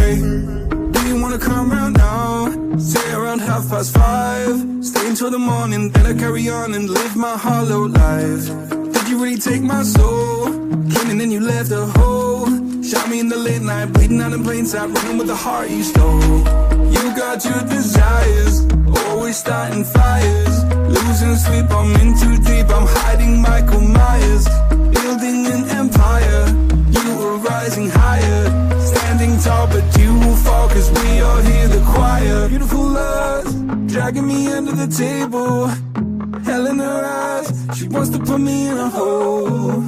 Hey, do you wanna come round now? Say around 5:30. Stay until the morning, then I carry on and live my hollow life. Did you really take my soul? Came and then you left a hole. Shot me in the late night, bleeding out in plain sight, running with the heart you stole. You got your desires, always starting fires. Losing sleep, I'm in too deep, I'm hiding Michael Myers. Building an empire, you were rising higher. Standing tall, but you will fall, cause we all hear the choir. Beautiful lust, dragging me under the table. Hell in her eyes, she wants to put me in a hole.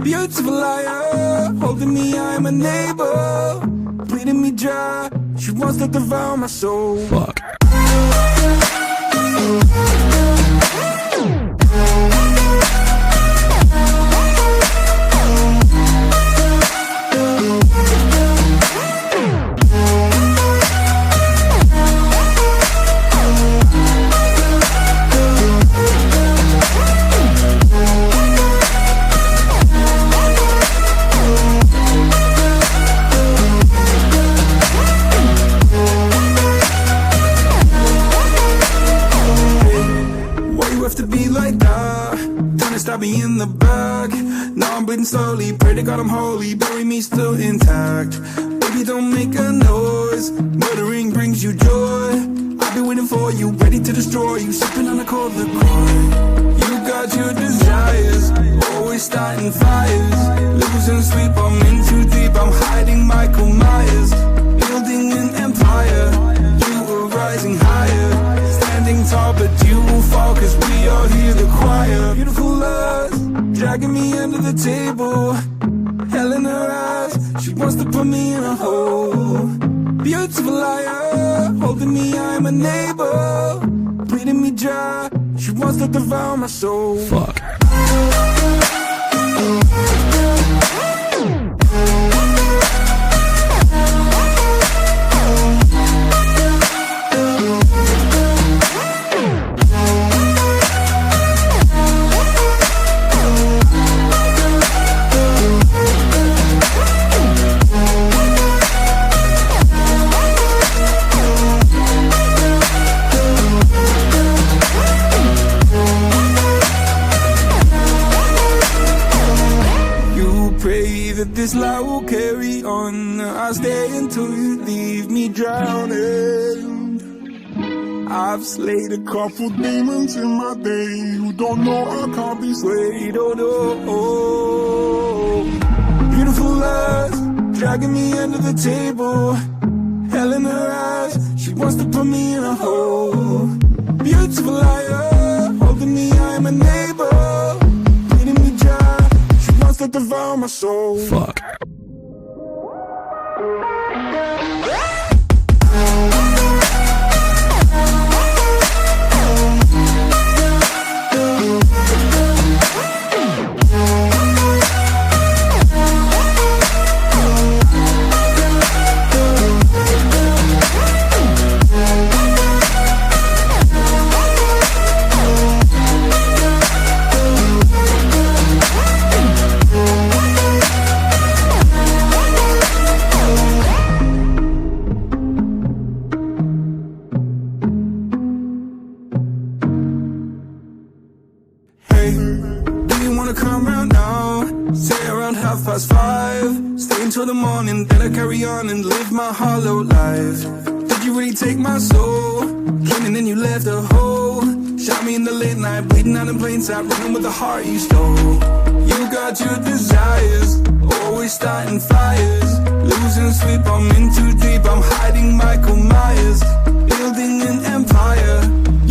Beautiful liar, holding me, I'm a neighbor. Bleeding me dry, she wants to devour my soul. Fuck. Stab me in the back. Now I'm bleeding slowly. Pray to God I'm holy. Bury me still intact. Baby, don't make a noise. Murdering brings you joy. I've been waiting for you, ready to destroy you. Sipping on a cold liqueur. You got your desires, always starting fires. Losing sleep, I'm in too deep, I'm hiding Michael Myers. Building an empire, you were rising higher. Standing tall, but you will fall, cause we all hear the choir. Beautiful lust, dragging me under the table. Hell in her eyes, she wants to put me in a hole. Beautiful liar, holding me, I'm a neighbor. Bleeding me dry, she wants to devour my soul. Fuck. This light will carry on. I'll stay until you leave me drowning. I've slayed a couple demons in my day. You don't know I can't be swayed. Oh no. Beautiful lust, dragging me under the table. Hell in her eyes, she wants to put me in a hole. Beautiful liar, holding me, I'm a neighbor. Bleeding me dry, she wants to devour my soul. Fuck. Do you wanna come round now? Say around 5:30. Stay until the morning, then I carry on and live my hollow life. Did you really take my soul? Came and then you left a hole. Shot me in the late night, bleeding out in plain sight, running with the heart you stole. You got your desires, always starting fires. Losing sleep, I'm in too deep, I'm hiding Michael Myers. Building an empire,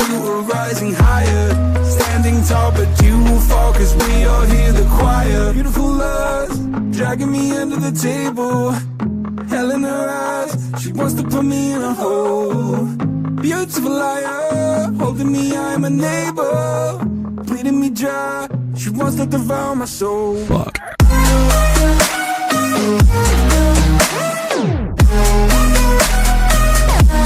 you were rising higher. Standing tall, but you will fall, cause we all hear the choir. Beautiful lust, dragging me under the table. Hell in her eyes, she wants to put me in a hole. Beautiful liar, holding me, I'm a neighbor. Bleeding me dry, she wants to devour my soul. Fuck.